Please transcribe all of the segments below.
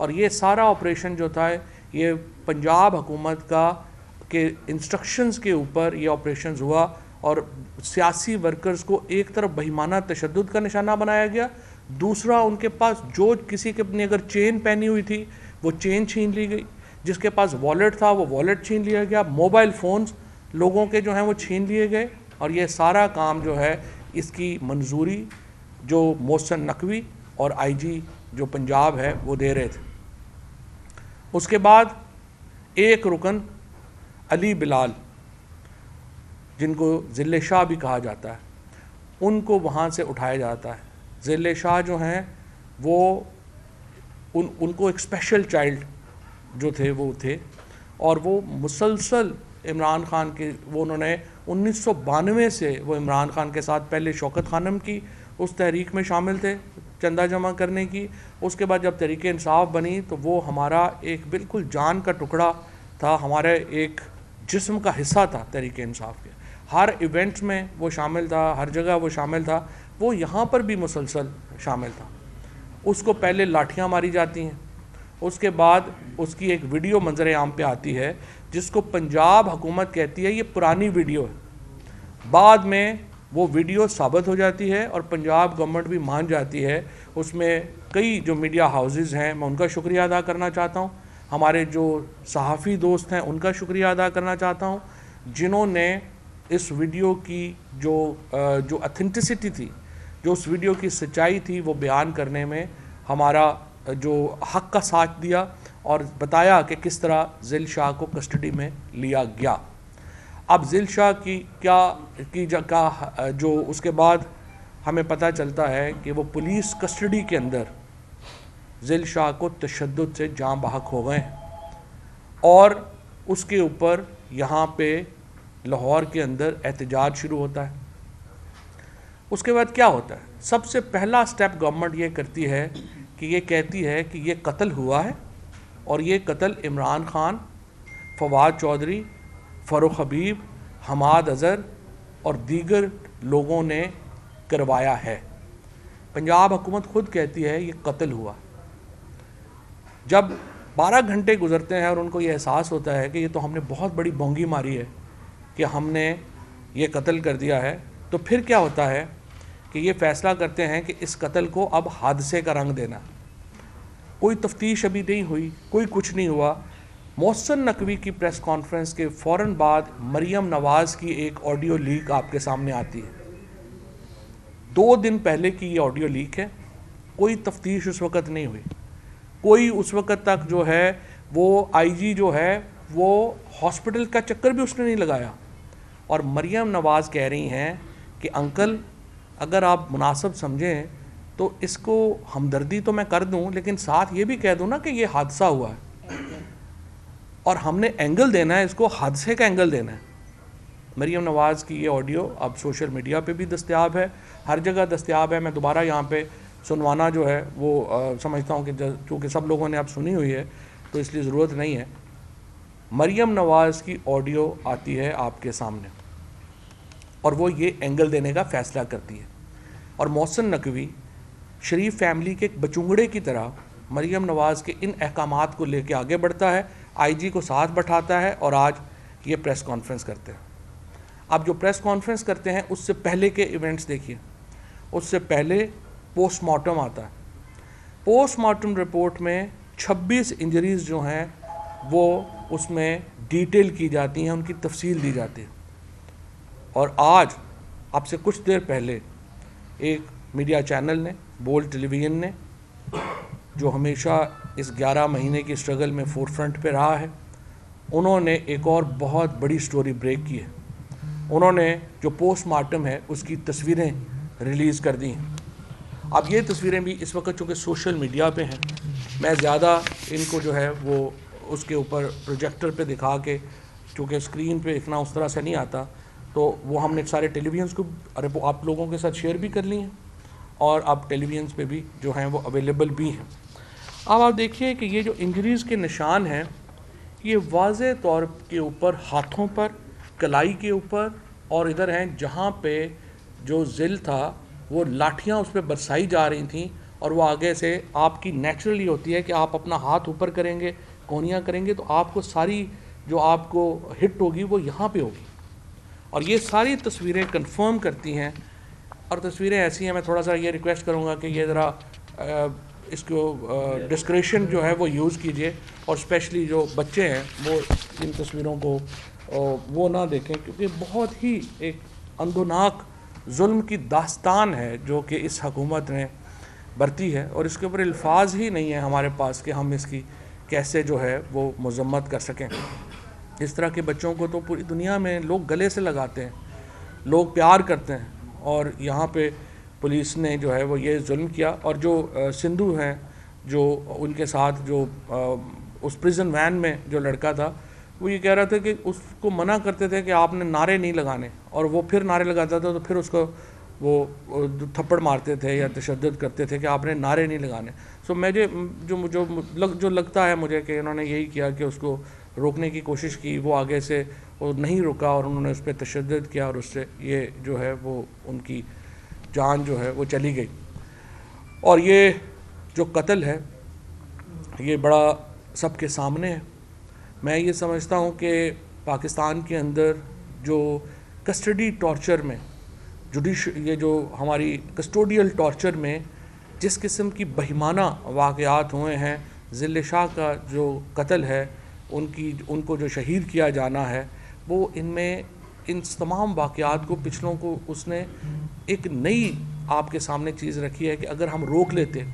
اور یہ سارا آپریشن جو تھا یہ پنجاب حکومت کا کے انسٹرکشنز کے اوپر یہ آپریشنز ہوا، اور سیاسی ورکرز کو ایک طرف بہیمانہ تشدد کا نشانہ بنایا گیا، دوسرا ان کے پاس جو کسی کے اپنی اگر چین پہنی ہوئی تھی وہ چین چھین لی گئی، جس کے پاس والیٹ تھا وہ والیٹ چھین لیا گیا، موبائل فونز لوگوں کے جو ہیں وہ چھین لیے گئے، اور یہ سارا کام جو ہے اس کی منظوری جو محسن نقوی اور آئی جی جو پنجاب ہے وہ دے رہے تھے۔ اس کے بعد ایک رکن علی بلال، جن کو ذل شاہ بھی کہا جاتا ہے، ان کو وہاں سے اٹھایا جاتا ہے۔ ذل شاہ جو ہیں وہ ان کو ایک اسپیشل چائلڈ جو تھے وہ تھے، اور وہ مسلسل عمران خان کے انہوں نے 1992 سے وہ عمران خان کے ساتھ پہلے شوکت خانم کی اس تحریک میں شامل تھے چندہ جمع کرنے کی، اس کے بعد جب تحریک انصاف بنی تو وہ ہمارا ایک بالکل جان کا ٹکڑا تھا، ہمارے ایک جسم کا حصہ تھا تحریک انصاف کے، ہر ایونٹ میں وہ شامل تھا، ہر جگہ وہ شامل تھا، وہ یہاں پر بھی مسلسل شامل تھا۔ اس کو پہلے لاٹھیاں ماری جاتی ہیں، اس کے بعد اس کی ایک ویڈیو منظر عام پہ آتی ہے جس کو پنجاب حکومت کہتی ہے یہ پرانی ویڈیو ہے، بعد میں وہ ویڈیو ثابت ہو جاتی ہے اور پنجاب گورنمنٹ بھی مان جاتی ہے۔ اس میں کئی جو میڈیا ہاؤسز ہیں میں ان کا شکریہ ادا کرنا چاہتا ہوں، ہمارے جو صحافی دوست ہیں ان کا شکریہ ادا کرنا چاہتا ہوں، جنہوں نے اس ویڈیو کی جو اتھینٹسٹی تھی، جو اس ویڈیو کی سچائی تھی وہ بیان کرنے میں ہمارا جو حق کا ساتھ دیا اور بتایا کہ کس طرح ذل شاہ کو کسٹڈی میں لیا گیا۔ اب ذل شاہ کی جو اس کے بعد ہمیں پتہ چلتا ہے کہ وہ پولیس کسٹڈی کے اندر ذل شاہ کو تشدد سے جاں بحق ہو گئے ہیں، اور اس کے اوپر یہاں پہ لاہور کے اندر احتجاج شروع ہوتا ہے۔ اس کے بعد کیا ہوتا ہے؟ سب سے پہلا سٹیپ گورنمنٹ یہ کرتی ہے کہ یہ کہتی ہے کہ یہ قتل ہوا ہے، اور یہ قتل عمران خان، فواد چودھری، فاروق حبیب، حماد اظہر اور دیگر لوگوں نے کروایا ہے۔ پنجاب حکومت خود کہتی ہے یہ قتل ہوا۔ جب 12 گھنٹے گزرتے ہیں اور ان کو یہ احساس ہوتا ہے کہ یہ تو ہم نے بہت بڑی بونگی ماری ہے کہ ہم نے یہ قتل کر دیا ہے، تو پھر کیا ہوتا ہے کہ یہ فیصلہ کرتے ہیں کہ اس قتل کو اب حادثے کا رنگ دینا۔ کوئی تفتیش ابھی نہیں ہوئی، کوئی کچھ نہیں ہوا۔ محسن نقوی کی پریس کانفرنس کے فوراً بعد مریم نواز کی ایک آڈیو لیک آپ کے سامنے آتی ہے۔ 2 دن پہلے کی یہ آڈیو لیک ہے، کوئی تفتیش اس وقت نہیں ہوئی، کوئی اس وقت تک جو ہے وہ آئی جی جو ہے وہ ہاسپٹل کا چکر بھی اس نے نہیں لگایا، اور مریم نواز کہہ رہی ہیں کہ انکل اگر آپ مناسب سمجھیں تو اس کو ہمدردی تو میں کر دوں، لیکن ساتھ یہ بھی کہہ دوں نا کہ یہ حادثہ ہوا ہے، اور ہم نے اینگل دینا ہے، اس کو حادثے کا اینگل دینا ہے۔ مریم نواز کی یہ آڈیو اب سوشل میڈیا پہ بھی دستیاب ہے، ہر جگہ دستیاب ہے۔ میں دوبارہ یہاں پہ سنوانا جو ہے وہ سمجھتا ہوں کہ چونکہ سب لوگوں نے اب سنی ہوئی ہے تو اس لیے ضرورت نہیں ہے۔ مریم نواز کی آڈیو آتی ہے آپ کے سامنے، اور وہ یہ اینگل دینے کا فیصلہ کرتی ہے، اور محسن نقوی شریف فیملی کے ایک بچونگڑے کی طرح مریم نواز کے ان احکامات کو لے کے آگے بڑھتا ہے، آئی جی کو ساتھ بٹھاتا ہے، اور آج یہ پریس کانفرنس کرتے ہیں۔ اب جو پریس کانفرنس کرتے ہیں اس سے پہلے کے ایونٹس دیکھیے۔ اس سے پہلے پوسٹ مارٹم آتا ہے۔ پوسٹ مارٹم رپورٹ میں 26 انجریز جو ہیں وہ اس میں ڈیٹیل کی جاتی ہیں، ان کی تفصیل دی جاتی ہے، اور آج اب سے کچھ دیر پہلے ایک میڈیا چینل نے، بولڈ ٹیلی ویژن نے، جو ہمیشہ اس 11 مہینے کی اسٹرگل میں فور فرنٹ پہ رہا ہے، انہوں نے ایک اور بہت بڑی سٹوری بریک کی ہے۔ انہوں نے جو پوسٹ مارٹم ہے اس کی تصویریں ریلیز کر دی ہیں۔ اب یہ تصویریں بھی اس وقت چونکہ سوشل میڈیا پہ ہیں، میں زیادہ ان کو جو ہے وہ اس کے اوپر پروجیکٹر پہ دکھا کے، چونکہ اسکرین پہ اتنا اس طرح سے نہیں آتا، تو وہ ہم نے سارے ٹیلی ویژنس کو آپ لوگوں کے ساتھ شیئر بھی کر لی ہیں، اور اب ٹیلی ویژنس پہ بھی جو ہیں وہ اویلیبل بھی ہیں۔ اب آپ دیکھیے کہ یہ جو انجریز کے نشان ہیں یہ واضح طور کے اوپر ہاتھوں پر، کلائی کے اوپر، اور ادھر ہیں جہاں پہ جو ذل تھا وہ لاٹھیاں اس پہ برسائی جا رہی تھیں، اور وہ آگے سے آپ کی نیچرلی ہوتی ہے کہ آپ اپنا ہاتھ اوپر کریں گے، کونیاں کریں گے، تو آپ کو ساری جو آپ کو ہٹ ہوگی وہ یہاں پہ ہوگی. اور یہ ساری تصویریں کنفرم کرتی ہیں، اور تصویریں ایسی ہیں. میں تھوڑا سا یہ ریکویسٹ کروں گا کہ یہ ذرا اس کو ڈسکریشن جو ہے وہ یوز کیجئے، اور اسپیشلی جو بچے ہیں وہ ان تصویروں کو وہ نہ دیکھیں، کیونکہ بہت ہی ایک اندوناک ظلم کی داستان ہے جو کہ اس حکومت نے برتی ہے، اور اس کے اوپر الفاظ ہی نہیں ہیں ہمارے پاس کہ ہم اس کی کیسے جو ہے وہ مذمت کر سکیں. اس طرح کے بچوں کو تو پوری دنیا میں لوگ گلے سے لگاتے ہیں، لوگ پیار کرتے ہیں، اور یہاں پہ پولیس نے جو ہے وہ یہ ظلم کیا. اور جو سندھو ہیں جو ان کے ساتھ جو اس پریزن وین میں جو لڑکا تھا، وہ یہ کہہ رہا تھا کہ اس کو منع کرتے تھے کہ آپ نے نعرے نہیں لگانے، اور وہ پھر نعرے لگاتا تھا تو پھر اس کو وہ تھپڑ مارتے تھے یا تشدد کرتے تھے کہ آپ نے نعرے نہیں لگانے. سو مجھے جو لگتا ہے مجھے کہ انہوں نے یہی کیا کہ اس کو روکنے کی کوشش کی، وہ آگے سے وہ نہیں رکا، اور انہوں نے اس پہ تشدد کیا، اور اس سے یہ جو ہے وہ ان کی جان جو ہے وہ چلی گئی. اور یہ جو قتل ہے یہ بڑا سب کے سامنے ہے. میں یہ سمجھتا ہوں کہ پاکستان کے اندر جو کسٹڈی ٹارچر میں یہ جو ہماری کسٹوڈیل ٹارچر میں جس قسم کی بہیمانہ واقعات ہوئے ہیں، ذل شاہ کا جو قتل ہے، ان کو جو شہید کیا جانا ہے، وہ ان تمام واقعات کو پچھلوں کو اس نے ایک نئی آپ کے سامنے چیز رکھی ہے کہ اگر ہم روک لیتے.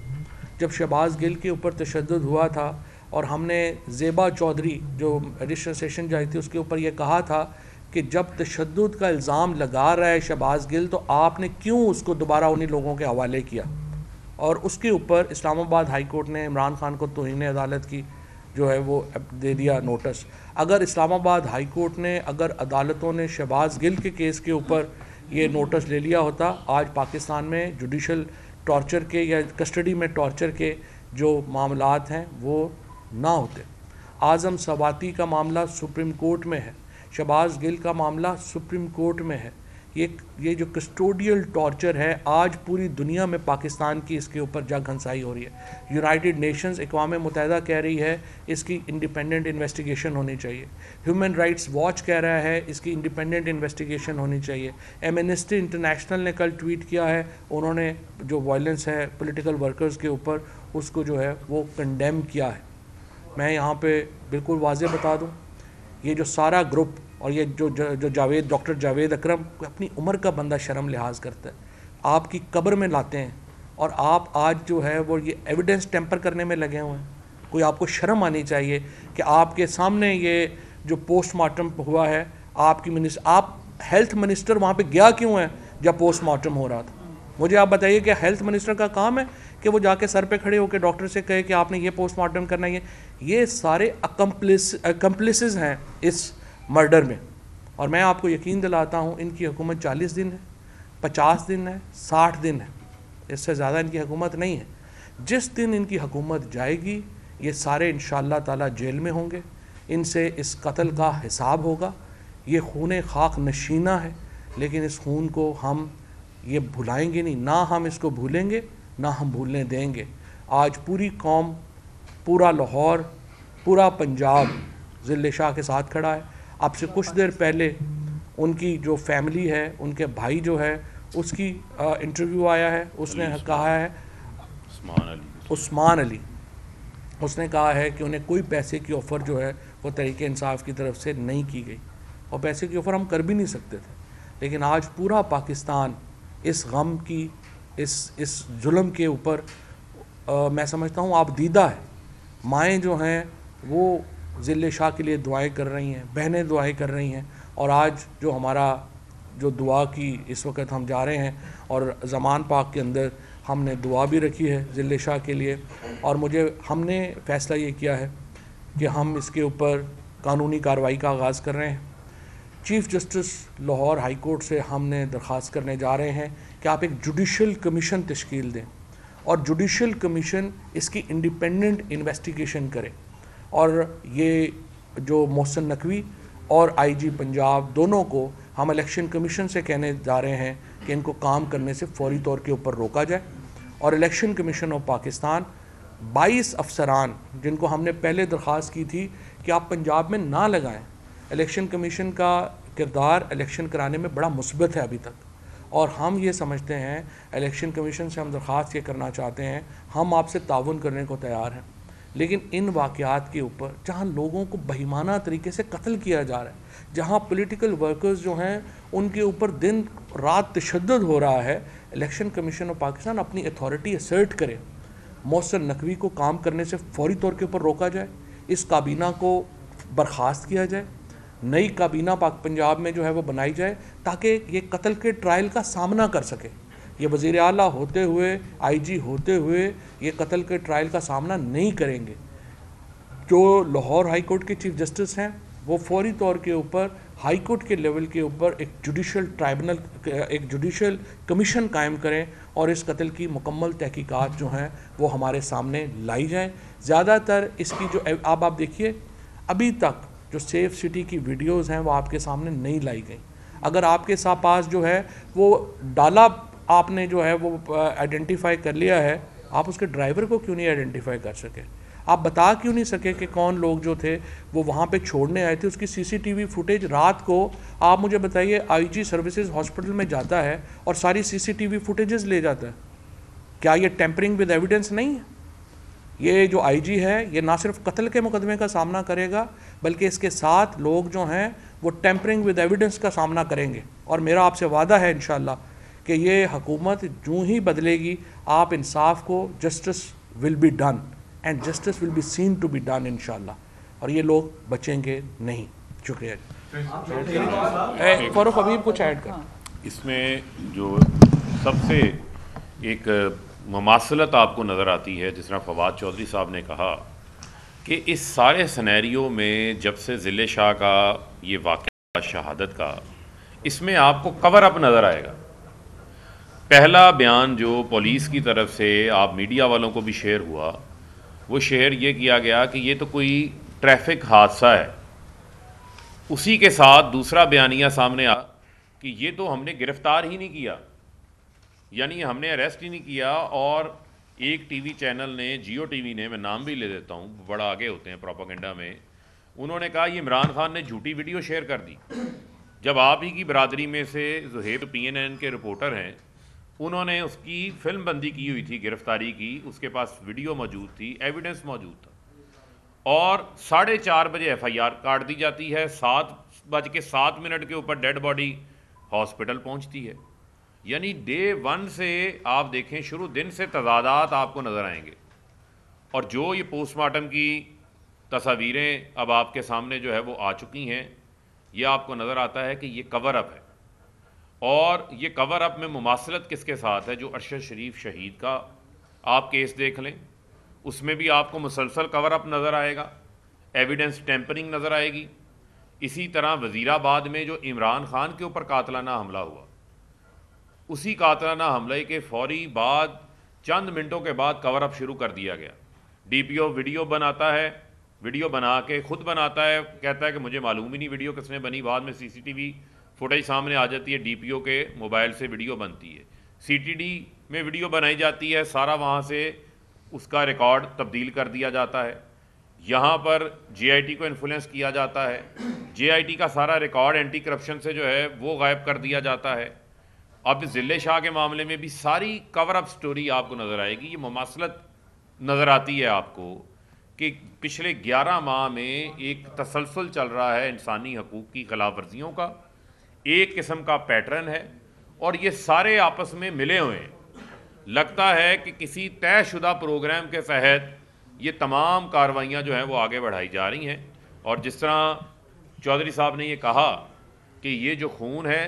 جب شہباز گل کے اوپر تشدد ہوا تھا اور ہم نے زیبا چودھری جو ایڈیشنل سیشن جج تھی اس کے اوپر یہ کہا تھا کہ جب تشدد کا الزام لگا رہا ہے شہباز گل تو آپ نے کیوں اس کو دوبارہ انہی لوگوں کے حوالے کیا. اور اس کے اوپر اسلام آباد ہائی کورٹ نے عمران خان کو توہین عدالت کی جو ہے وہ دے دیا نوٹس. اگر اسلام آباد ہائی کورٹ نے، اگر عدالتوں نے شہباز گل کے کیس کے اوپر یہ نوٹس لے لیا ہوتا، آج پاکستان میں جوڈیشل ٹارچر کے یا کسٹڈی میں ٹارچر کے جو معاملات ہیں وہ نہ ہوتے. اعظم سواتی کا معاملہ سپریم کورٹ میں ہے، شہباز گل کا معاملہ سپریم کورٹ میں ہے. یہ جو کسٹوڈیل ٹارچر ہے آج پوری دنیا میں پاکستان کی اس کے اوپر جگ ہنسائی ہو رہی ہے. یونائٹڈ نیشنز اقوام متحدہ کہہ رہی ہے اس کی انڈیپینڈنٹ انویسٹیگیشن ہونی چاہیے. ہیومن رائٹس واچ کہہ رہا ہے اس کی انڈیپینڈنٹ انویسٹیگیشن ہونی چاہیے. ایمنسٹی انٹرنیشنل نے کل ٹویٹ کیا ہے، انہوں نے جو وائلنس ہے پولیٹیکل ورکرز کے اوپر اس کو جو ہے وہ کنڈیم کیا ہے. میں یہاں پہ بالکل واضح بتا دوں، یہ جو سارا گروپ اور یہ جو ڈاکٹر جاوید اکرم اپنی عمر کا بندہ شرم لحاظ کرتا ہے، آپ کی قبر میں لاتے ہیں، اور آپ آج جو ہے وہ یہ ایویڈنس ٹیمپر کرنے میں لگے ہوئے ہیں. کوئی آپ کو شرم آنی چاہیے کہ آپ کے سامنے یہ جو پوسٹ مارٹم ہوا ہے، آپ ہیلتھ منسٹر وہاں پہ گیا کیوں ہے جب پوسٹ مارٹم ہو رہا تھا؟ مجھے آپ بتائیے کہ ہیلتھ منسٹر کا کام ہے کہ وہ جا کے سر پہ کھڑے ہو کے ڈاکٹر سے کہے کہ آپ نے یہ پوسٹ مارٹم کرنا ہے؟ یہ سارے اکمپلسز ہیں اس مرڈر میں. اور میں آپ کو یقین دلاتا ہوں ان کی حکومت 40 دن ہے، 50 دن ہے، 60 دن ہے، اس سے زیادہ ان کی حکومت نہیں ہے. جس دن ان کی حکومت جائے گی یہ سارے انشاءاللہ تعالی جیل میں ہوں گے، ان سے اس قتل کا حساب ہوگا. یہ خون خاک نشینہ ہے، لیکن اس خون کو ہم یہ بھلائیں گے نہیں، نہ ہم اس کو بھولیں گے نہ ہم بھولنے دیں گے. آج پوری قوم، پورا لاہور، پورا پنجاب ذل شاہ کے ساتھ کھڑا ہے. اب سے کچھ دیر پہلے ان کی جو فیملی ہے، ان کے بھائی جو ہے، اس کی انٹرویو آیا ہے، اس نے کہا ہے عثمان علی، اس نے کہا ہے کہ انہیں کوئی پیسے کی آفر جو ہے وہ تحریک انصاف کی طرف سے نہیں کی گئی، اور پیسے کی آفر ہم کر بھی نہیں سکتے تھے. لیکن آج پورا پاکستان اس غم کی، اس ظلم کے اوپر میں سمجھتا ہوں آپ دیدہ ہے. مائیں جو ہیں وہ ذل شاہ کے لیے دعائیں کر رہی ہیں، بہنیں دعائیں کر رہی ہیں. اور آج جو ہمارا جو دعا کی اس وقت ہم جا رہے ہیں، اور زمان پاک کے اندر ہم نے دعا بھی رکھی ہے ذل شاہ کے لیے. اور ہم نے فیصلہ یہ کیا ہے کہ ہم اس کے اوپر قانونی کارروائی کا آغاز کر رہے ہیں. Chief justice Lahore high court سے ہم نے درخواست کرنے جا رہے ہیں کہ آپ ایک جوڈیشل کمیشن تشکیل دیں، اور جوڈیشل کمیشن اس کی انڈیپینڈنٹ انویسٹیگیشن کرے. اور یہ جو محسن نقوی اور آئی جی پنجاب دونوں کو ہم الیکشن کمیشن سے کہنے جا رہے ہیں کہ ان کو کام کرنے سے فوری طور کے اوپر روکا جائے. اور الیکشن کمیشن آف پاکستان 22 افسران جن کو ہم نے پہلے درخواست کی تھی کہ آپ پنجاب میں نہ لگائیں. الیکشن کمیشن کا کردار الیکشن کرانے میں بڑا مثبت ہے ابھی تک, اور ہم یہ سمجھتے ہیں, الیکشن کمیشن سے ہم درخواست یہ کرنا چاہتے ہیں, ہم آپ سے تعاون کرنے کو تیار ہیں, لیکن ان واقعات کے اوپر جہاں لوگوں کو بہیمانہ طریقے سے قتل کیا جا رہا ہے, جہاں پولیٹیکل ورکرز جو ہیں ان کے اوپر دن رات تشدد ہو رہا ہے, الیکشن کمیشن آف پاکستان اپنی اتھارٹی اسرٹ کرے, محسن نقوی کو کام کرنے سے فوری طور کے اوپر روکا جائے, اس کابینہ کو برخاست کیا جائے, نئی کابینہ پنجاب میں جو ہے وہ بنائی جائے تاکہ یہ قتل کے ٹرائل کا سامنا کر سکے. یہ وزیر اعلیٰ ہوتے ہوئے, آئی جی ہوتے ہوئے یہ قتل کے ٹرائل کا سامنا نہیں کریں گے. جو لاہور ہائی کورٹ کے چیف جسٹس ہیں وہ فوری طور کے اوپر ہائی کورٹ کے لیول کے اوپر ایک جوڈیشل ٹرائبونل, ایک جوڈیشل کمیشن قائم کریں اور اس قتل کی مکمل تحقیقات جو ہیں وہ ہمارے سامنے لائی جائیں. زیادہ تر اس کی جو آپ دیکھیے, ابھی تک جو سیف سٹی کی ویڈیوز ہیں وہ آپ کے سامنے نہیں لائی گئیں. اگر آپ کے پاس جو ہے وہ ڈالا آپ نے جو ہے وہ آئیڈینٹیفائی کر لیا ہے, آپ اس کے ڈرائیور کو کیوں نہیں آئیڈینٹیفائی کر سکے؟ آپ بتا کیوں نہیں سکے کہ کون لوگ جو تھے وہ وہاں پہ چھوڑنے آئے تھے؟ اس کی سی سی ٹی وی فوٹیج رات کو آپ مجھے بتائیے, آئی جی سروسز ہاسپٹل میں جاتا ہے اور ساری سی سی ٹی وی فوٹیجز لے جاتا ہے, کیا یہ ٹیمپرنگ ود ایویڈنس نہیں ہے؟ یہ جو آئی جی ہے یہ نہ صرف قتل کے مقدمے کا سامنا کرے گا بلکہ اس کے ساتھ لوگ جو ہیں وہ ٹیمپرنگ ود ایویڈنس کا سامنا کریں گے. اور میرا آپ سے وعدہ ہے انشاءاللہ کہ یہ حکومت جو ہی بدلے گی, آپ انصاف کو, justice will be done and justice will be seen to be done انشاءاللہ, اور یہ لوگ بچیں گے نہیں. شکریہ. فاروق حبیب کچھ ایڈ کر. اس میں جو سب سے ایک مماثلت آپ کو نظر آتی ہے, جس طرح فواد چودھری صاحب نے کہا کہ اس سارے سنیریو میں جب سے ضلع شاہ کا یہ واقعہ شہادت کا, اس میں آپ کو کور اپ نظر آئے گا. پہلا بیان جو پولیس کی طرف سے آپ میڈیا والوں کو بھی شیئر ہوا, وہ شیئر یہ کیا گیا کہ یہ تو کوئی ٹریفک حادثہ ہے. اسی کے ساتھ دوسرا بیانیہ سامنے آیا کہ یہ تو ہم نے گرفتار ہی نہیں کیا, یعنی ہم نے اریسٹ ہی نہیں کیا. اور ایک ٹی وی چینل نے, جیو ٹی وی نے, میں نام بھی لے دیتا ہوں, بڑا آگے ہوتے ہیں پروپیگنڈا میں, انہوں نے کہا یہ عمران خان نے جھوٹی ویڈیو شیئر کر دی. جب آپ ہی کی برادری میں سے زہیب پی این این کے رپورٹر ہیں, انہوں نے اس کی فلم بندی کی ہوئی تھی گرفتاری کی, اس کے پاس ویڈیو موجود تھی, ایویڈنس موجود تھا, اور 4:30 بجے ایف آئی آر کاٹ دی جاتی ہے, 7:07 کے اوپر ڈیڈ باڈی ہاسپٹل پہنچتی ہے. یعنی ڈے 1 سے آپ دیکھیں, شروع دن سے تضادات آپ کو نظر آئیں گے. اور جو یہ پوسٹ مارٹم کی تصاویریں اب آپ کے سامنے جو ہے وہ آ چکی ہیں, یہ آپ کو نظر آتا ہے کہ یہ کور اپ ہے. اور یہ کور اپ میں مماثلت کس کے ساتھ ہے؟ جو ارشد شریف شہید کا آپ کیس دیکھ لیں, اس میں بھی آپ کو مسلسل کور اپ نظر آئے گا, ایویڈنس ٹیمپرنگ نظر آئے گی. اسی طرح وزیر آباد میں جو عمران خان کے اوپر قاتلانہ حملہ ہوا, اسی قاتلانہ حملے کے فوری بعد چند منٹوں کے بعد کور اپ شروع کر دیا گیا. ڈی پی او ویڈیو بناتا ہے, ویڈیو بنا کے خود بناتا ہے, کہتا ہے کہ مجھے معلوم ہی نہیں ویڈیو کس نے بنی. بعد میں سی سی ٹی وی فوٹیج سامنے آ جاتی ہے, ڈی پی او کے موبائل سے ویڈیو بنتی ہے, سی ٹی ڈی میں ویڈیو بنائی جاتی ہے, سارا وہاں سے اس کا ریکارڈ تبدیل کر دیا جاتا ہے. یہاں پر جے آئی ٹی کو انفلوئنس کیا جاتا ہے, جے آئی ٹی کا سارا ریکارڈ اینٹی کرپشن سے جو ہے وہ غائب کر دیا جاتا ہے. اب ضلع شاہ کے معاملے میں بھی ساری کور اپ سٹوری آپ کو نظر آئے گی. یہ مماثلت نظر آتی ہے آپ کو کہ پچھلے 11 ماہ میں ایک تسلسل چل رہا ہے انسانی حقوق کی خلاف ورزیوں کا, ایک قسم کا پیٹرن ہے, اور یہ سارے آپس میں ملے ہوئے ہیں. لگتا ہے کہ کسی طے شدہ پروگرام کے تحت یہ تمام کارروائیاں جو ہیں وہ آگے بڑھائی جا رہی ہیں. اور جس طرح چودھری صاحب نے یہ کہا کہ یہ جو خون ہے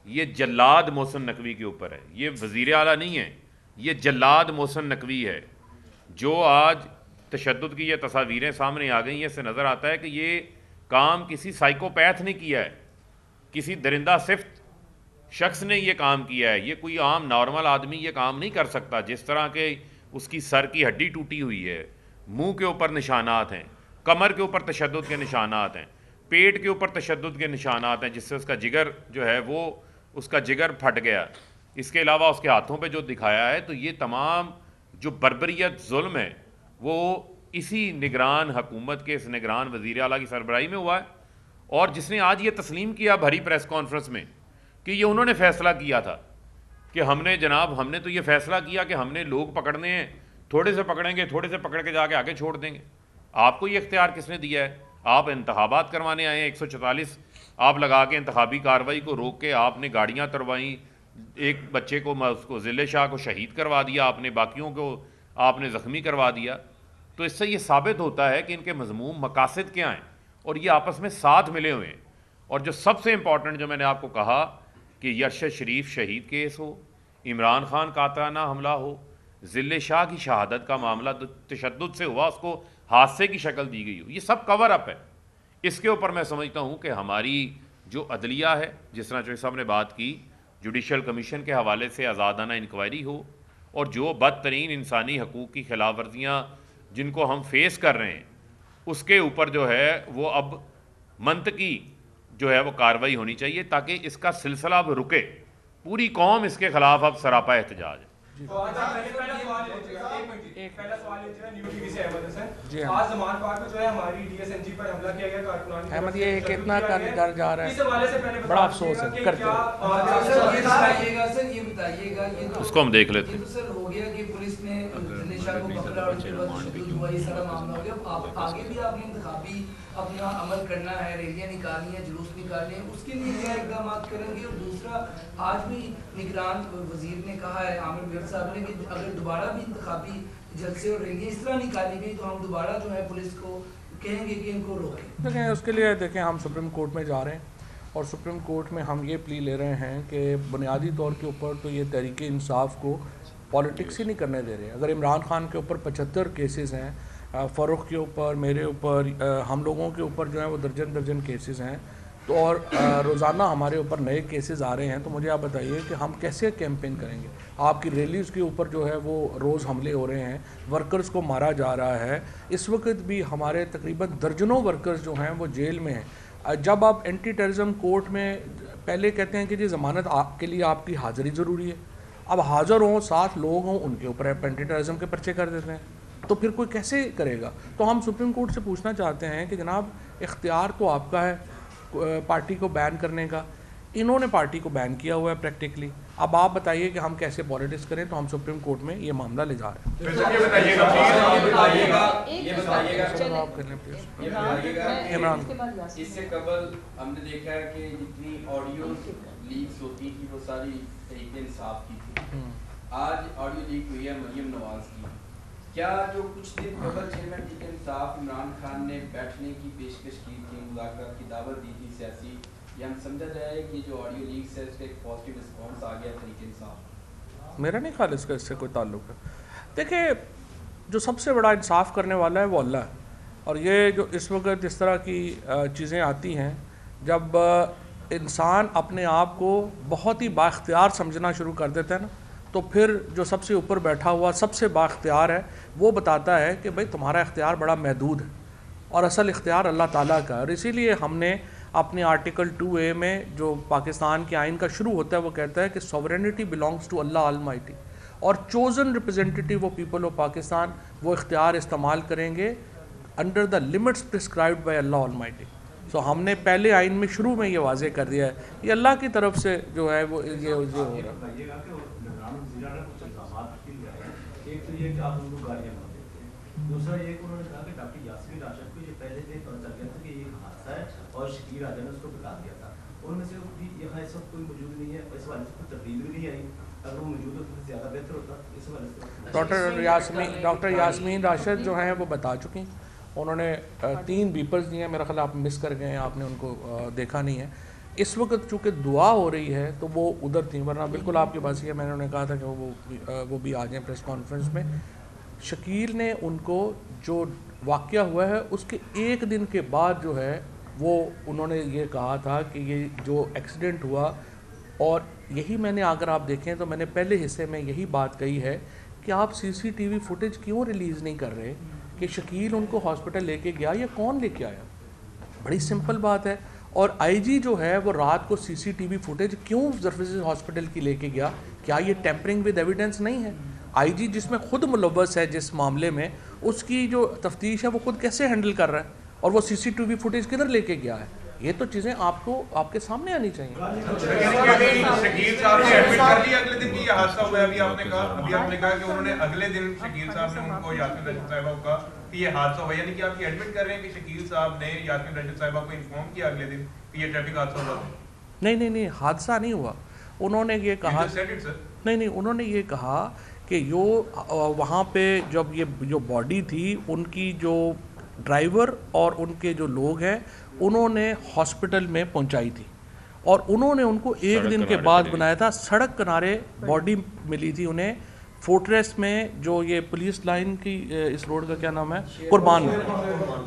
یہ جلاد محسن نقوی کے اوپر ہے, یہ وزیر اعلیٰ نہیں ہے, یہ جلاد محسن نقوی ہے. جو آج تشدد کی یہ تصاویریں سامنے آ گئی ہیں, اس سے نظر آتا ہے کہ یہ کام کسی سائیکوپیتھ نے کیا ہے, کسی درندہ صفت شخص نے یہ کام کیا ہے. یہ کوئی عام نارمل آدمی یہ کام نہیں کر سکتا. جس طرح کہ اس کی سر کی ہڈی ٹوٹی ہوئی ہے, منہ کے اوپر نشانات ہیں, کمر کے اوپر تشدد کے نشانات ہیں, پیٹ کے اوپر تشدد کے نشانات ہیں, جس سے اس کا جگر جو ہے وہ اس کا جگر پھٹ گیا, اس کے علاوہ اس کے ہاتھوں پہ جو دکھایا ہے، تو یہ تمام جو بربریت ظلم ہے وہ اسی نگران حکومت کے، اس نگران وزیر اعلیٰ کی سربراہی میں ہوا ہے، اور جس نے آج یہ تسلیم کیا بھری پریس کانفرنس میں کہ یہ انہوں نے فیصلہ کیا تھا کہ ہم نے تو یہ فیصلہ کیا کہ ہم نے لوگ پکڑنے ہیں، تھوڑے سے پکڑیں گے، تھوڑے سے پکڑ کے جا کے آگے چھوڑ دیں گے۔ آپ کو یہ اختیار کس نے دیا ہے؟ آپ انتخابات کروانے آئے ہیں، 144 آپ لگا کے انتخابی کارروائی کو روک کے آپ نے گاڑیاں تروائیں، ایک بچے کو، اس کو ضلع شاہ کو شہید کروا دیا آپ نے، باقیوں کو آپ نے زخمی کروا دیا۔ تو اس سے یہ ثابت ہوتا ہے کہ ان کے مذموم مقاصد کیا ہیں، اور یہ آپس میں ساتھ ملے ہوئے ہیں۔ اور جو سب سے امپورٹنٹ جو میں نے آپ کو کہا کہ یرشد شریف شہید کیس ہو، عمران خان قاطعانہ حملہ ہو، ضلع شاہ کی شہادت کا معاملہ تشدد سے ہوا، اس کو حادثے کی شکل دی گئی ہو، یہ سب کور اپ ہے۔ اس کے اوپر میں سمجھتا ہوں کہ ہماری جو عدلیہ ہے، جس طرح چوہدری صاحب نے بات کی، جوڈیشل کمیشن کے حوالے سے آزادانہ انکوائری ہو، اور جو بدترین انسانی حقوق کی خلاف ورزیاں جن کو ہم فیس کر رہے ہیں، اس کے اوپر جو ہے وہ اب منطقی جو ہے وہ کارروائی ہونی چاہیے، تاکہ اس کا سلسلہ اب رکے، پوری قوم اس کے خلاف اب سراپا احتجاج ہے۔ احمد یہ کتنا کر جا رہا ہے، بڑا افسوس ہے، کرتے اس کو ہم دیکھ لیتے ہیں۔ سر ہو گیا کہ پولیس نے ضلع شاہ کو پکڑا اور اس کے بعد تشدد ہوا، یہ سارا معاملہ ہو گیا۔ آگے بھی آپ نے انتخابی اپنا عمل کرنا ہے، ریلیاں نکالنی ہے، جلوس نکالنے ہیں، اس کے لیے کیا اقدامات کریں گے؟ اور دوسرا، آج بھی نگران وزیر نے کہا ہے، عامر میئر صاحب نے، کہ اگر دوبارہ بھی انتخابی جلسے اور ریلیاں اس طرح نکالی گئی تو ہم دوبارہ جو ہے پولیس کو کہیں گے کہ ان کو روکیں۔ دیکھیں اس کے لیے ہم سپریم کورٹ میں جا رہے ہیں، اور سپریم کورٹ میں ہم یہ پلی لے رہے ہیں کہ بنیادی طور کے اوپر تو یہ تحریک انصاف کو پالیٹکس ہی نہیں کرنے دے رہے۔ اگر عمران خان کے اوپر 75 کیسز ہیں، فاروق کے اوپر، میرے اوپر، ہم لوگوں کے اوپر جو ہیں وہ درجن کیسز ہیں، تو اور روزانہ ہمارے اوپر نئے کیسز آ رہے ہیں، تو مجھے آپ بتائیے کہ ہم کیسے کیمپین کریں گے؟ آپ کی ریلیز کے اوپر جو ہے وہ روز حملے ہو رہے ہیں، ورکرز کو مارا جا رہا ہے۔ اس وقت بھی ہمارے تقریباً درجنوں ورکرز جو ہیں وہ جیل میں ہیں۔ جب آپ اینٹی ٹیررزم کورٹ میں پہلے کہتے ہیں کہ جی ضمانت کے لیے آپ کی حاضری ضروری ہے، اب حاضر ہوں، 7 لوگ ہوں، ان کے اوپر اینٹی ٹیررزم کے پرچے کر دیتے ہیں، تو پھر کوئی کیسے کرے گا؟ تو ہم سپریم کورٹ سے پوچھنا چاہتے ہیں کہ جناب اختیار تو آپ کا ہے پارٹی کو بین کرنے کا، انہوں نے پارٹی کو بین کیا ہوا ہے پریکٹیکلی، اب آپ بتائیے کہ ہم کیسے پالیٹکس کریں؟ تو ہم سپریم کورٹ میں یہ معاملہ لے جا رہے ہیں۔ عمران، اس سے قبل ہم نے دیکھا ہے کہ جتنی آڈیو لیکس ہوتی تھی وہ ساری تحریک انصاف کی تھی، آج آڈیو لیک ہوئی ہے مریم نواز کی۔ کیا جو کچھ دن قبل چیئرمین تحریک انصاف عمران خان نے بیٹھنے کی پیشکش کی تھی، مذاکرات کی دعوت دی تھی سیاسی، یہ ہم سمجھا جائے کہ جو آڈیو لیکس ہے اس کا ایک پازیٹیو رسپانس آ گیا تحریک انصاف؟ میرا نہیں خیال اس کا اس سے کوئی تعلق ہے۔ دیکھیں جو سب سے بڑا انصاف کرنے والا ہے وہ اللہ ہے، اور یہ جو اس وقت اس طرح کی چیزیں آتی ہیں، جب انسان اپنے آپ کو بہت ہی بااختیار سمجھنا شروع کر دیتا ہے نا، تو پھر جو سب سے اوپر بیٹھا ہوا سب سے بااختیار ہے وہ بتاتا ہے کہ بھائی تمہارا اختیار بڑا محدود ہے، اور اصل اختیار اللہ تعالیٰ کا ہے۔ اور اسی لیے ہم نے اپنے آرٹیکل 2A میں جو پاکستان کے آئین کا شروع ہوتا ہے وہ کہتا ہے کہ sovereignty belongs to Allah Almighty, اور chosen representative of people of Pakistan وہ اختیار استعمال کریں گے under the limits prescribed by Allah Almighty. سو ہم نے پہلے آئین میں شروع میں یہ واضح کر دیا ہے، یہ اللہ کی طرف سے جو ہے وہ یہ ہو رہا ہے۔ ایک تو یہ کہ آپ ان کو گاڑیاں بنا دیتے ہیں، دوسرا یہ کہ انہوں نے کہا کہ ڈاکٹر یاسمین راشد کو یہ پہلے سے پتہ چل گیا تھا کہ یہ ایک حادثہ ہے، اور شکیل راجہ نے اس کو بتا دیا تھا۔ ان میں سے یہاں اس وقت کوئی موجود نہیں ہے، اس والے سے کوئی تبدیلی بھی نہیں آئی، اگر وہ موجود ہوتا تو زیادہ بہتر ہوتا۔ اس والے سے ڈاکٹر یاسمین راشد جو ہیں وہ بتا چکی، انہوں نے 3 بیپرز دیے ہیں، میرا خیال آپ مس کر گئے ہیں، آپ نے ان کو دیکھا نہیں ہے۔ اس وقت چونکہ دعا ہو رہی ہے تو وہ ادھر تھیں، ورنہ بالکل آپ کے پاس یہ میں نے کہا تھا کہ وہ بھی آ جائیں پریس کانفرنس میں۔ شکیل نے ان کو جو واقعہ ہوا ہے اس کے 1 دن کے بعد جو ہے وہ انہوں نے یہ کہا تھا کہ یہ جو ایکسیڈنٹ ہوا، اور یہی میں نے اگر آپ دیکھیں تو میں نے پہلے حصے میں یہی بات کہی ہے کہ آپ CCTV فوٹیج کیوں ریلیز نہیں کر رہے کہ شکیل ان کو ہاسپٹل لے کے گیا یا کون لے کے آیا؟ بڑی سمپل بات ہے۔ اور IG جو ہے وہ رات کو CCTV فوٹیج کیوں سروسز ہاسپٹل کی لے کے گیا کیا یہ ٹیمپرنگ ود ایویڈنس نہیں ہے؟ آئی جی جس میں خود ملوث ہے جس معاملے میں، اس کی جو تفتیش ہے وہ خود کیسے ہینڈل کر رہا ہے، اور وہ CCTV فوٹیج کدھر لے کے گیا ہے؟ یہ تو چیزیں آپ کے سامنے آنی چاہیے۔ شکیل صاحب نے ایڈمٹ کر لیا اگلے دن کی یہ حادثہ ہوا ہے؟ ابھی آپ نے کہا کہ انہوں نے اگلے دن شکیل صاحب نے ان کو یاسمین راشد صاحبہ کو کہا کہ یہ حادثہ ہوا، یعنی کہ آپ یہ ایڈمٹ کر رہے ہیں کہ شکیل صاحب نے یاسمین راشد صاحبہ کو انفارم کیا اگلے دن کہ یہ ٹریفک حادثہ ہوا؟ نہیں حادثہ نہیں ہوا۔ انہوں نے یہ کہا نہیں انہوں نے یہ کہا کہ وہاں پہ جب یہ جو باڈی تھی ان کی جو ڈرائیور اور ان کے جو لوگ ہیں انہوں نے ہاسپٹل میں پہنچائی تھی، اور انہوں نے ان کو ایک دن کے بعد بنایا تھا۔ سڑک کنارے باڈی ملی تھی انہیں، فورٹریس میں جو یہ پولیس لائن کی اس روڈ کا کیا نام ہے،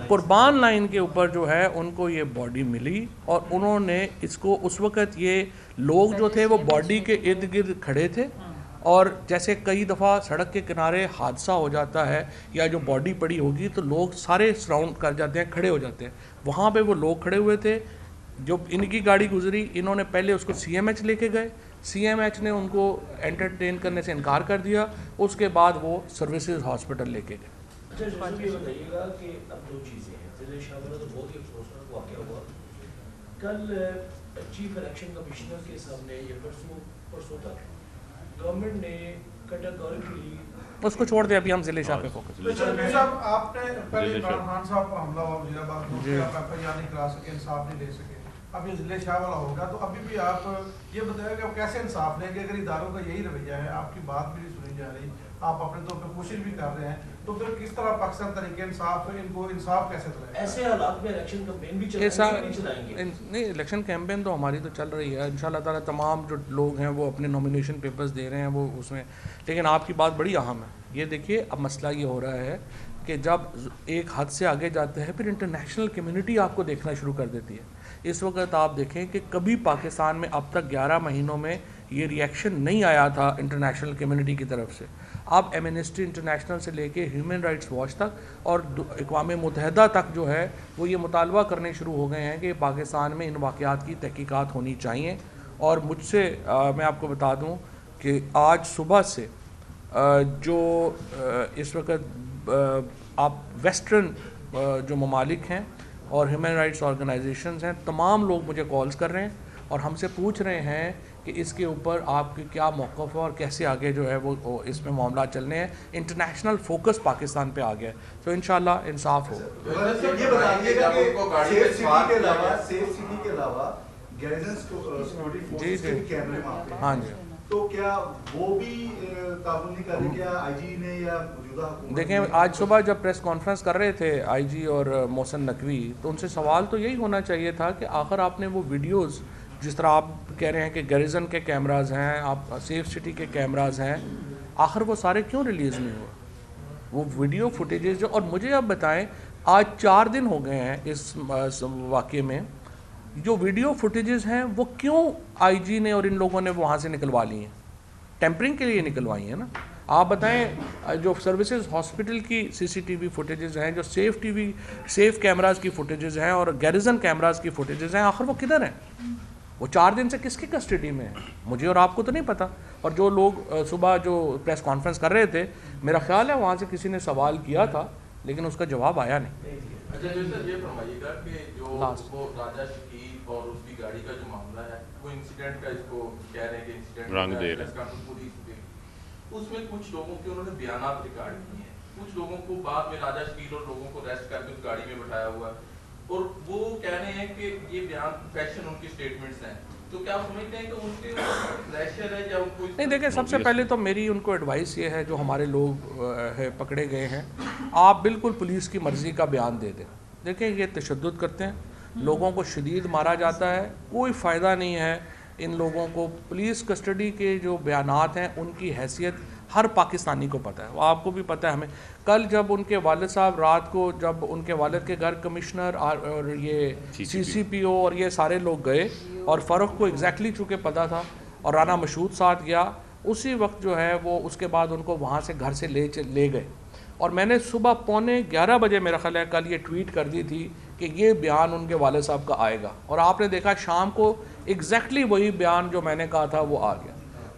قربان لائن کے اوپر جو ہے ان کو یہ باڈی ملی، اور انہوں نے اس کو اس وقت یہ لوگ جو تھے وہ باڈی کے ارد گرد کھڑے تھے، اور جیسے کئی دفعہ سڑک کے کنارے حادثہ ہو جاتا ہے یا جو باڈی پڑی ہوگی تو لوگ سارے سراؤنڈ کر جاتے ہیں، کھڑے ہو جاتے ہیں، وہاں پہ وہ لوگ کھڑے ہوئے تھے۔ جو ان کی گاڑی گزری، انہوں نے پہلے اس کو CMH لے کے گئے، CMH نے ان کو انٹرٹین کرنے سے انکار کر دیا، اس کے بعد وہ سروسز ہاسپٹل لے کے گئے۔ اچھا یہ بتائیے گا کہ اب دو چیزیں ہیں، ضلع شاہپورہ تو بہت ہی افسوسناک واقعہ ہوا، کل چیف الیکشن کمشنر کے سامنے یہ پرسوں تک گورنمنٹ نے کیٹاگوریکلی اس کو چھوڑ دیں، ابھی ہم ضلع شاہ پہ فوکس۔ صاحب آپ نے پہلے عمران خان صاحب کا حملہ ہوا وزیر آباد میں، آپ FIR نہیں کرا سکے، انصاف نہیں دے سکے، اب یہ ضلع شاہ والا ہوگا، تو ابھی بھی آپ یہ بتائیں کہ آپ کیسے انصاف لیں گے؟ اگر اداروں کا یہی رویہ ہے، آپ کی بات بھی نہیں سنی جا رہی، آپ اپنے طور پہ کوشش بھی کر رہے ہیں، تو پھر کس طرح پاکستان طریقے انصاف ان کو انصاف کیسے دلائیں؟ ایسے حالات میں الیکشن کمپین بھی چلائیں گے؟ نہیں، الیکشن کیمپین تو ہماری تو چل رہی ہے انشاءاللہ تعالیٰ، تمام جو لوگ ہیں وہ اپنے نومینیشن پیپرز دے رہے ہیں وہ اس میں، لیکن آپ کی بات بڑی اہم ہے۔ یہ دیکھیے اب مسئلہ یہ ہو رہا ہے کہ جب ایک حد سے آگے جاتے ہیں پھر انٹرنیشنل کمیونٹی آپ کو دیکھنا شروع کر دیتی ہے۔ اس وقت آپ دیکھیں کہ کبھی پاکستان میں اب تک 11 مہینوں میں یہ ریئیکشن نہیں آیا تھا انٹرنیشنل کمیونٹی کی طرف سے۔ اب ایمنسٹی انٹرنیشنل سے لے کے ہیومن رائٹس واچ تک اور اقوام متحدہ تک جو ہے وہ یہ مطالبہ کرنے شروع ہو گئے ہیں کہ پاکستان میں ان واقعات کی تحقیقات ہونی چاہیے۔ اور مجھ سے میں آپ کو بتا دوں کہ آج صبح سے جو اس وقت آپ ویسٹرن جو ممالک ہیں اور ہیومن رائٹس آرگنائزیشنز ہیں، تمام لوگ مجھے کالز کر رہے ہیں اور ہم سے پوچھ رہے ہیں کہ اس کے اوپر آپ کے کیا موقف ہے اور کیسے آگے جو ہے وہ اس میں معاملات چلنے ہیں۔ انٹرنیشنل فوکس پاکستان پہ آ گیا ہے، تو انشاءاللہ انصاف ہو۔ یہ بتائیے گا کہ سیف سٹی کے علاوہ گیریزن سیکورٹی فورسز کے کیمرے وہاں پہ، ہاں جی، تو کیا وہ بھی تعاون نہیں کر رہے؟ کیا آئی جی نے یا موجودہ حکومت؟ دیکھیں آج صبح جب پریس کانفرنس کر رہے تھے آئی جی اور محسن نقوی، تو ان سے سوال تو یہی ہونا چاہیے تھا کہ آخر آپ نے وہ ویڈیوز، جس طرح آپ کہہ رہے ہیں کہ گیریزن کے کیمراز ہیں، آپ سیف سٹی کے کیمراز ہیں، آخر وہ سارے کیوں ریلیز نہیں ہوئے وہ ویڈیو فوٹیجز جو؟ اور مجھے آپ بتائیں آج 4 دن ہو گئے ہیں اس واقعے میں، جو ویڈیو فوٹیجز ہیں وہ کیوں آئی جی نے اور ان لوگوں نے وہاں سے نکلوا لی ہیں؟ ٹیمپرنگ کے لیے نکلوائی ہیں نا۔ آپ بتائیں جو سروسز ہاسپٹل کی CCTV فوٹیجز ہیں، جو سیف کیمراز کی فوٹیجز ہیں اور گیریزن کیمراز کی فوٹیجز ہیں، آخر وہ کدھر ہیں؟ وہ 4 دن سے کس کی کسٹڈی میں ہیں؟ مجھے اور آپ کو تو نہیں پتہ۔ اور جو لوگ صبح جو پریس کانفرنس کر رہے تھے، میرا خیال ہے وہاں سے کسی نے سوال کیا تھا لیکن اس کا جواب آیا نہیں۔ اچھا سر یہ فرمائیے گا کہ جو راجہ شکیل اور اس کی گاڑی کا جو معاملہ ہے، وہ انسیڈنٹ کا اس کو کہہ رہے ہیں کہ انسیڈنٹ رنگ دے رہے ہیں، اس میں کچھ لوگوں کے انہوں نے بیانات ریکارڈ کیے ہیں، کچھ لوگوں کو بعد میں راجہ شکیل اور لوگوں کو ریسٹ کر کے اس گاڑی میں بٹھایا ہوا ہے، اور وہ کہہ رہے ہیں کہ یہ بیان فیشن ان کی سٹیٹمنٹس ہیں، تو کیا آپ سمجھتے ہیں کہ ان کے پریشر ہے یا ان کو؟ نہیں دیکھیں، سب سے پہلے تو میری ان کو ایڈوائس یہ ہے، جو ہمارے لوگ ہے پکڑے گئے ہیں، آپ بالکل پولیس کی مرضی کا بیان دے دیں۔ دیکھیں یہ تشدد کرتے ہیں، لوگوں کو شدید مارا جاتا ہے، کوئی فائدہ نہیں ہے ان لوگوں کو۔ پولیس کسٹڈی کے جو بیانات ہیں ان کی حیثیت ہر پاکستانی کو پتہ ہے، وہ آپ کو بھی پتہ ہے، ہمیں۔ کل جب ان کے والد صاحب رات کو جب ان کے والد کے گھر کمشنر اور یہ CCPO اور یہ سارے لوگ گئے، اور فاروق کو ایگزیکٹلی چونکہ پتہ تھا اور رانا مشہود ساتھ گیا، اسی وقت جو ہے وہ اس کے بعد ان کو وہاں سے گھر سے لے گئے، اور میں نے صبح 11:15 بجے میرا خیال ہے کل یہ ٹویٹ کر دی تھی کہ یہ بیان ان کے والد صاحب کا آئے گا، اور آپ نے دیکھا شام کو ایگزیکٹلی وہی بیان جو میں نے کہا تھا وہ آ گیا۔